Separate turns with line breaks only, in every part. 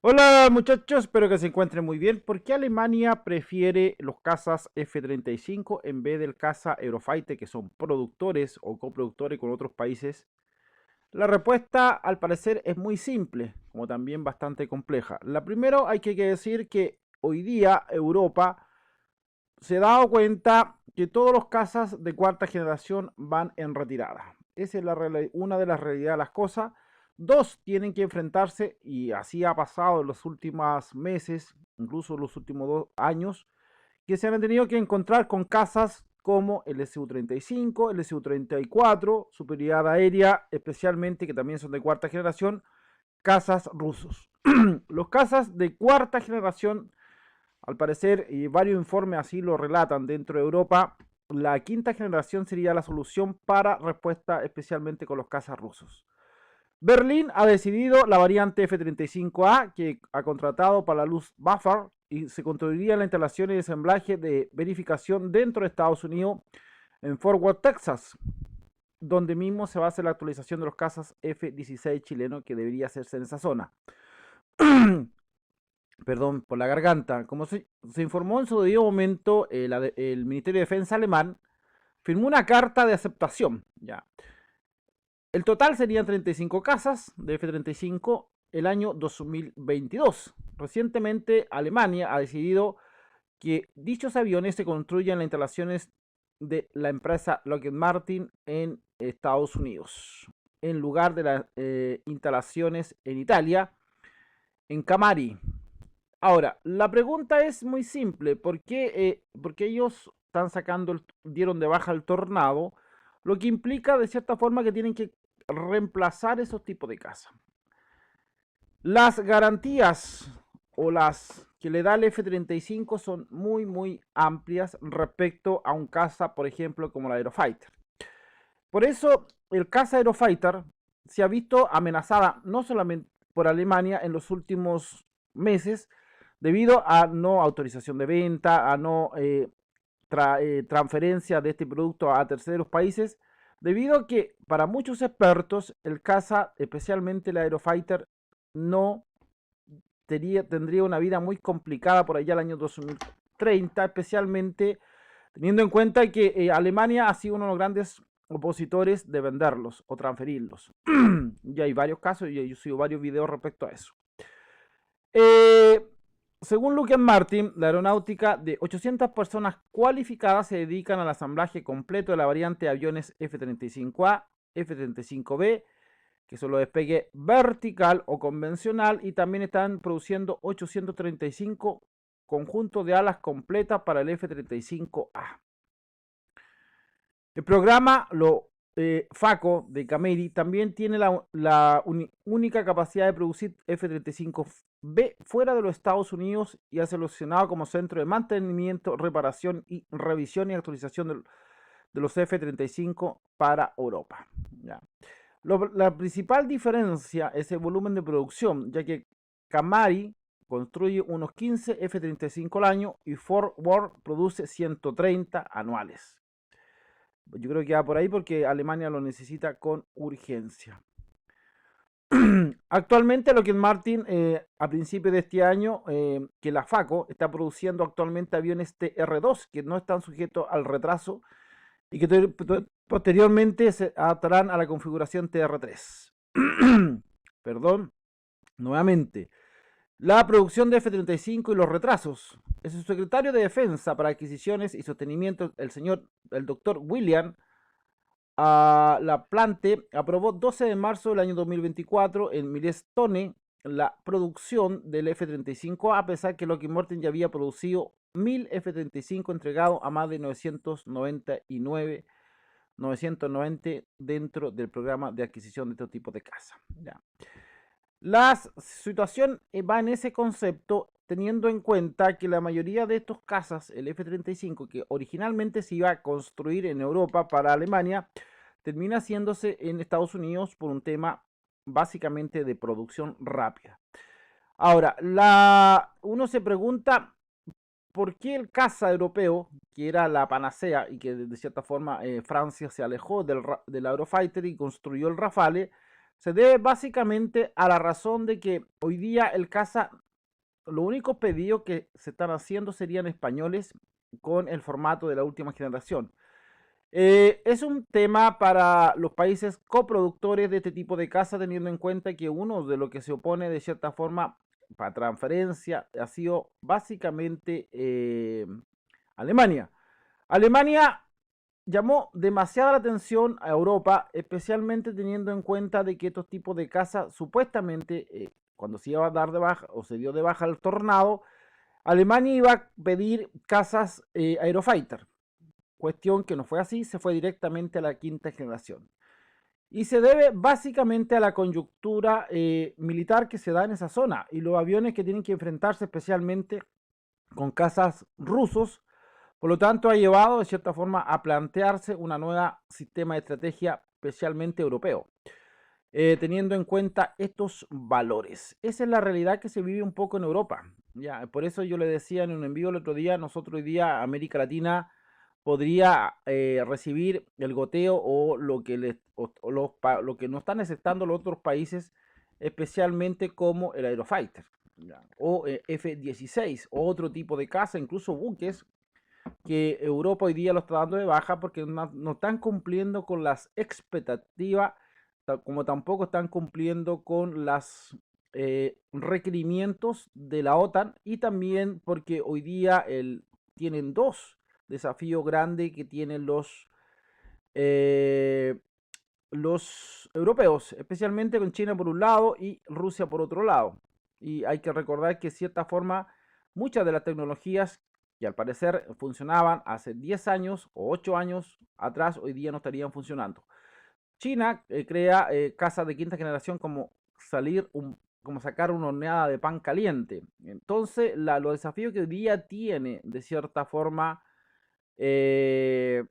Hola muchachos, espero que se encuentren muy bien. ¿Por qué Alemania prefiere los cazas F-35 en vez del caza Eurofighter, que son productores o coproductores con otros países? La respuesta al parecer es muy simple, como también bastante compleja. La primero hay que decir que hoy día Europa se ha dado cuenta que todos los cazas de cuarta generación van en retirada. Esa es una de las realidades de las cosas. Dos, tienen que enfrentarse, y así ha pasado en los últimos meses, incluso en los últimos 2 años, que se han tenido que encontrar con cazas como el Su-35, el Su-34, superioridad aérea, especialmente, que también son de cuarta generación, cazas rusos. Los cazas de cuarta generación, al parecer, y varios informes así lo relatan dentro de Europa, la quinta generación sería la solución para respuesta especialmente con los cazas rusos. Berlín ha decidido la variante F-35A que ha contratado para la Luftwaffe y se construiría la instalación y ensamblaje de verificación dentro de Estados Unidos en Fort Worth, Texas, donde mismo se va a hacer la actualización de los cazas F-16 chilenos que debería hacerse en esa zona. Perdón por la garganta. Como se informó en su debido momento, el Ministerio de Defensa alemán firmó una carta de aceptación. Ya. El total serían 35 casas de F-35 el año 2022. Recientemente, Alemania ha decidido que dichos aviones se construyan en las instalaciones de la empresa Lockheed Martin en Estados Unidos, en lugar de las instalaciones en Italia, en Camari. Ahora, la pregunta es muy simple. ¿Por qué ellos están dieron de baja el Tornado? Lo que implica de cierta forma que tienen que reemplazar esos tipos de casas. Las garantías o las que le da el F-35 son muy amplias respecto a un caza, por ejemplo, como la Eurofighter. Por eso, el caza Eurofighter se ha visto amenazada no solamente por Alemania en los últimos meses, debido a no autorización de venta, a no transferencia de este producto a terceros países, debido a que para muchos expertos el caza, especialmente el Aerofighter, no tendría una vida muy complicada por allá el año 2030, especialmente teniendo en cuenta que Alemania ha sido uno de los grandes opositores de venderlos o transferirlos. Ya hay varios casos y yo he subido varios videos respecto a eso. Eh, Según Lockheed Martin, la aeronáutica de 800 personas cualificadas se dedican al ensamblaje completo de la variante de aviones F-35A, F-35B, que son los despegue vertical o convencional, y también están produciendo 835 conjuntos de alas completas para el F-35A. El programa FACO de Cameri también tiene la única capacidad de producir F-35B fuera de los Estados Unidos y ha seleccionado como centro de mantenimiento, reparación y revisión y actualización de los F-35 para Europa. Ya. La principal diferencia es el volumen de producción, ya que Camari construye unos 15 F-35 al año y Fort Worth produce 130 anuales. Yo creo que va por ahí porque Alemania lo necesita con urgencia. Actualmente Lockheed Martin, a principios de este año, que la FACO está produciendo actualmente aviones TR-2 que no están sujetos al retraso y que posteriormente se adaptarán a la configuración TR-3. Perdón, nuevamente. La producción de F-35 y los retrasos. El subsecretario de Defensa para Adquisiciones y Sostenimiento, el doctor William la Plante, aprobó 12 de marzo del año 2024 en Milestone la producción del F-35, a pesar que Lockheed Martin ya había producido 1000 F-35 entregados a más de 990 dentro del programa de adquisición de este tipo de casa. Ya. La situación va en ese concepto, teniendo en cuenta que la mayoría de estos cazas, el F-35, que originalmente se iba a construir en Europa para Alemania, termina haciéndose en Estados Unidos por un tema básicamente de producción rápida. Ahora, uno se pregunta por qué el caza europeo, que era la panacea y que de cierta forma Francia se alejó del Eurofighter y construyó el Rafale, Se debe básicamente a la razón de que hoy día el casa, los únicos pedidos que se están haciendo serían españoles con el formato de la última generación. Es un tema para los países coproductores de este tipo de casa, teniendo en cuenta que uno de los que se opone de cierta forma para transferencia ha sido básicamente Alemania. Alemania llamó demasiada la atención a Europa, especialmente teniendo en cuenta de que estos tipos de casas supuestamente, cuando se iba a dar de baja o se dio de baja el tornado, Alemania iba a pedir casas Aerofighter. Cuestión que no fue así, se fue directamente a la quinta generación. Y se debe básicamente a la coyuntura militar que se da en esa zona y los aviones que tienen que enfrentarse especialmente con cazas rusos. Por lo tanto, ha llevado de cierta forma a plantearse una nueva sistema de estrategia especialmente europeo, teniendo en cuenta estos valores. Esa es la realidad que se vive un poco en Europa. Ya, por eso yo le decía en un envío el otro día, nosotros hoy día América Latina podría recibir el goteo o lo que, lo que no están aceptando los otros países, especialmente como el Aerofighter, ¿ya? O F-16 o otro tipo de caza, incluso buques que Europa hoy día lo está dando de baja porque no están cumpliendo con las expectativas, como tampoco están cumpliendo con los requerimientos de la OTAN, y también porque hoy día tienen dos desafíos grandes que tienen los europeos, especialmente con China por un lado y Rusia por otro lado. Y hay que recordar que de cierta forma muchas de las tecnologías que al parecer funcionaban hace 10 años o 8 años atrás, hoy día no estarían funcionando. China crea casas de quinta generación como sacar una horneada de pan caliente. Entonces, los desafíos que hoy día tiene de cierta forma eh,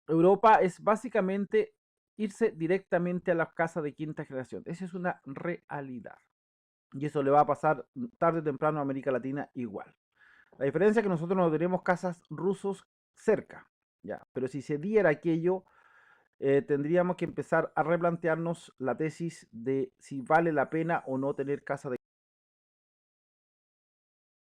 Europa es básicamente irse directamente a las casas de quinta generación. Esa es una realidad. Y eso le va a pasar tarde o temprano a América Latina igual. La diferencia es que nosotros no tenemos casas rusos cerca, ya. Pero si se diera aquello, tendríamos que empezar a replantearnos la tesis de si vale la pena o no tener casa de